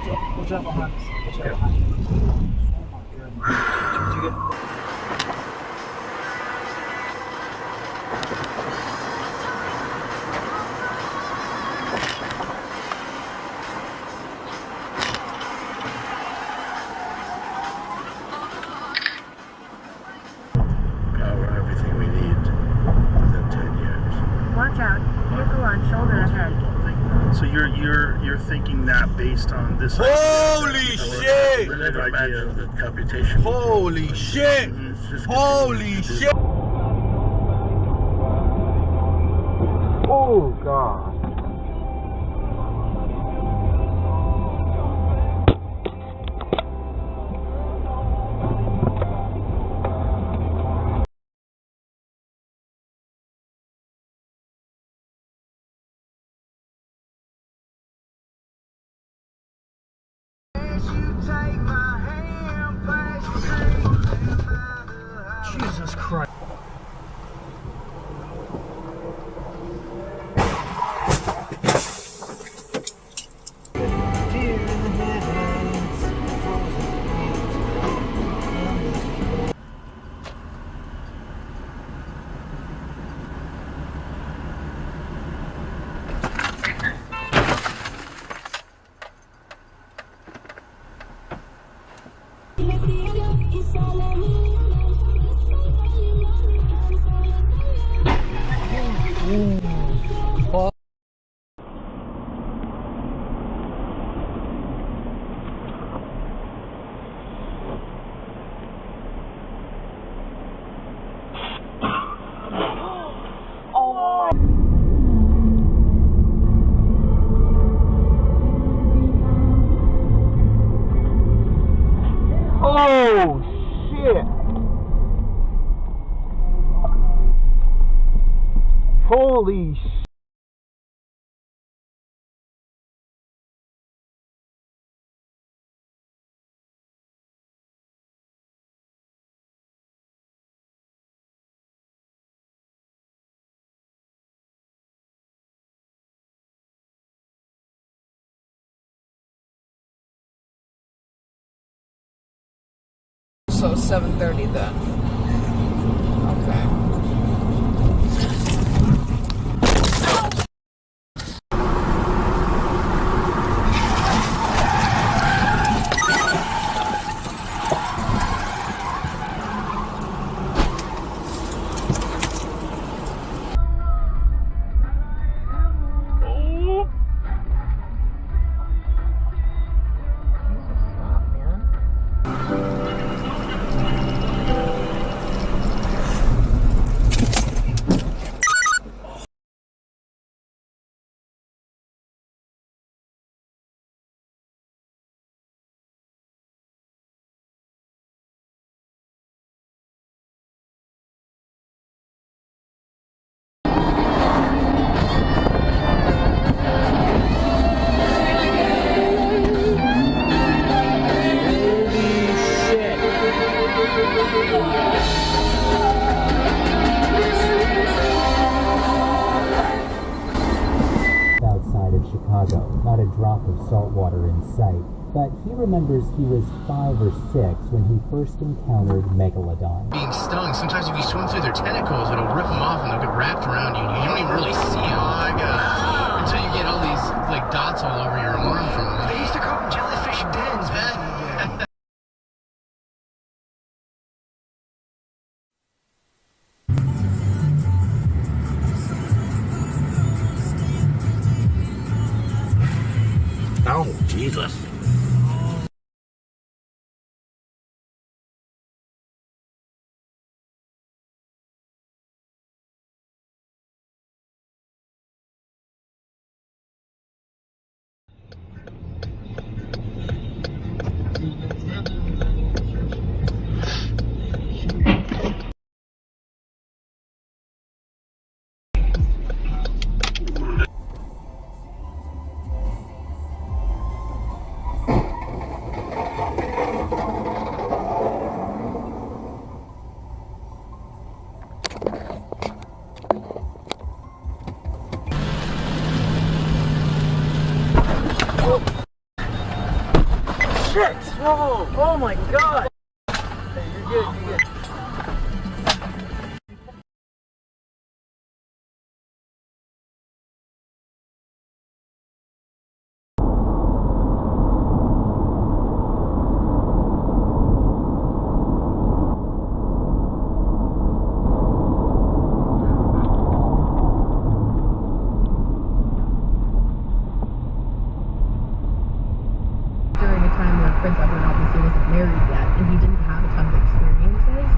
Watch out behind us. Watch out behind us. Oh my goodness. Did you get... So you're thinking that based on this. Holy shit! Idea of the computation. Holy shit! Holy shit! Oh god. Jesus Christ. Oh shit! Holy shit! So 7:30 then. Okay. Outside of Chicago, not a drop of salt water in sight, but he remembers he was 5 or 6 when he first encountered Megalodon. Being stung, sometimes if you swim through their tentacles, it'll rip them off and they'll get wrapped around you. You don't even really see them. Oh my god. Until you get all these like dots all over your arm from them. They used to call them jellyfish dens, man. Oh, Jesus. Oh, oh my God! Hey, you're good, you're good. During a time where Prince Edward obviously wasn't married yet, and he didn't have a ton of experiences,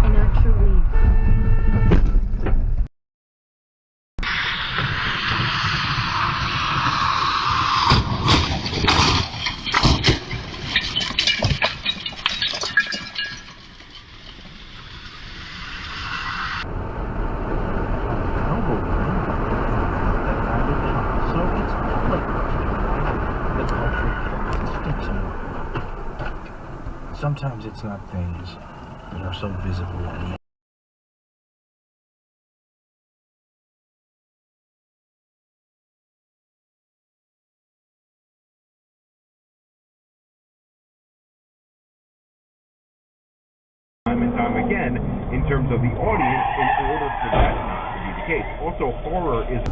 and actually Sometimes it's not things that are so visible and time and time again in terms of the audience in order for that not to be the case. Also, horror is...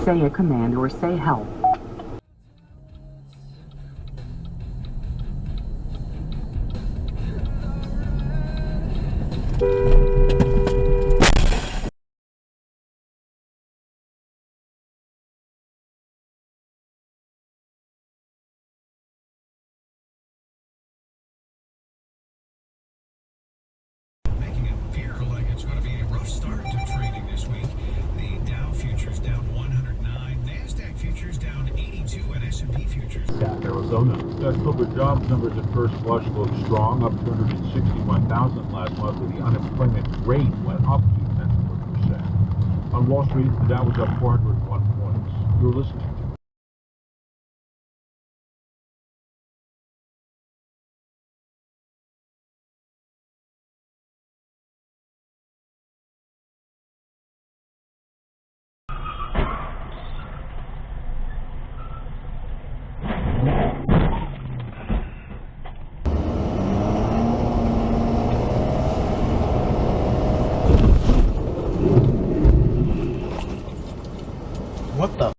Say a command or say help. Making it appear like it's going to be a rough start to trading this week. The Dow futures down 109, Nasdaq futures down 82, and S&P futures. Arizona. October jobs numbers at first blush look strong, up 261,000 last month, but the unemployment rate went up 0.2%. On Wall Street, the Dow was up 401 points. You're listening to what the?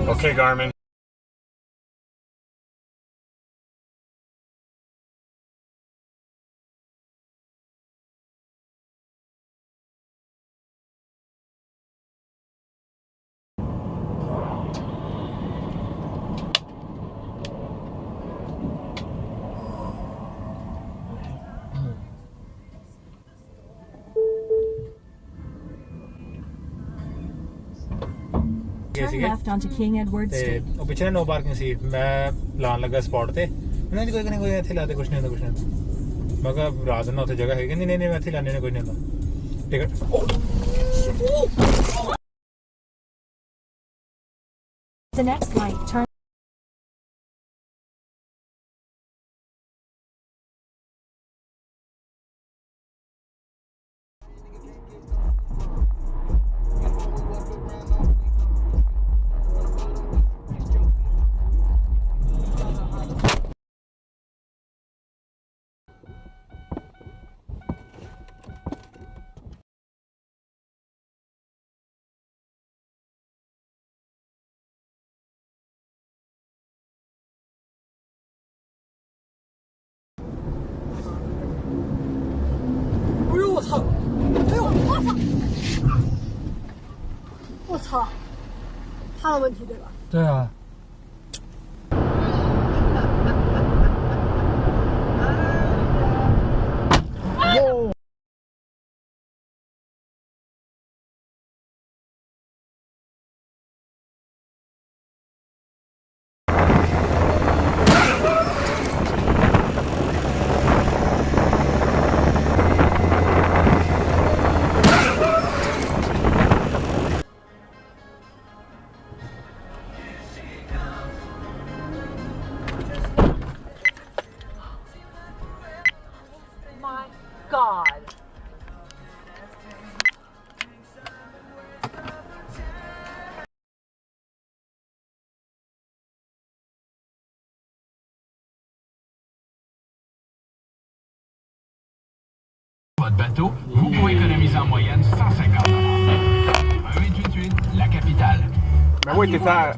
Okay, Garmin. Turn left onto King Edward Street. ਉਹ ਪਿੱਛੇ no parking ਸੀ ਮੈਂ ਲਾਣ ਲੱਗਾ spot ਤੇ ਉਹਨਾਂ ਦੀ ਕੋਈ ਨਹੀਂ ਇੱਥੇ ਲਾ ਦੇ ਕੁਛ ਨਹੀਂ ਹੁੰਦਾ ਕੁਛ ਨਹੀਂ ਹੁੰਦਾ ਮੈਂ ਕਿਹਾ ਰਾਤ ਨੂੰ ਉੱਥੇ ਜਗ੍ਹਾ ਹੈਗੀ ਨਹੀਂ ਨਹੀਂ ਮੈਂ ਇੱਥੇ ਲਾਣੇ ਨੇ ਕੋਈ ਨਹੀਂ ਹੁੰਦਾ ticket The next light, turn 我操，他的问题对吧？对啊。My God. Votre bateau, vous pourrez économiser en moyenne 150 $. Un 888, la capitale. Ben oui, t'es ça.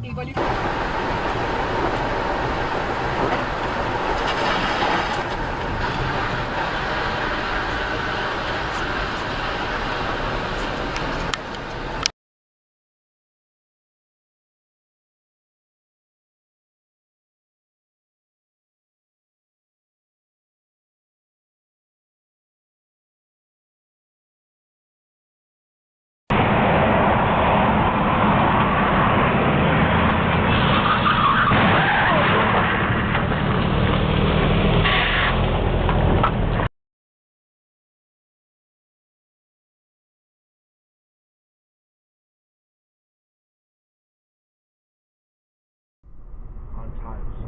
On time, so.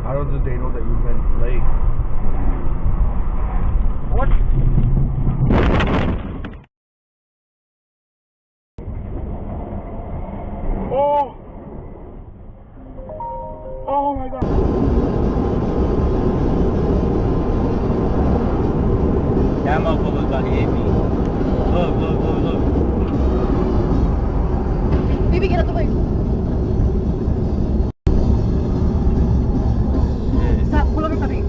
How does they know that you've been late? What? Oh! Oh my God! That motherfucker's about to hit me. Look, look, look, look. Baby, get out the way. Stop, pull over, puppy.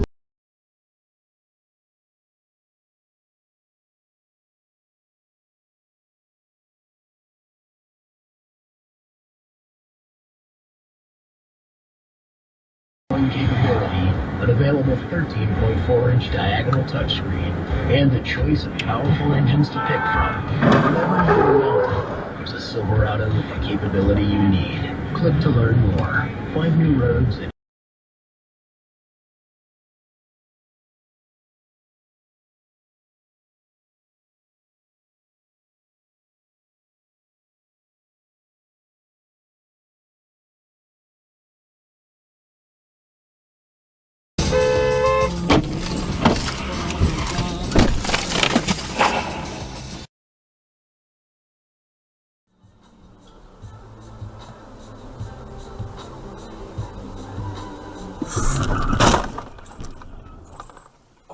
Capability, an available 13.4-inch diagonal touchscreen, and a choice of powerful engines to pick from. Whenever you're mounted, there's a Silverado with the capability you need. Click to learn more. Find new roads and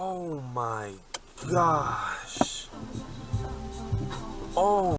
Oh my gosh. Oh.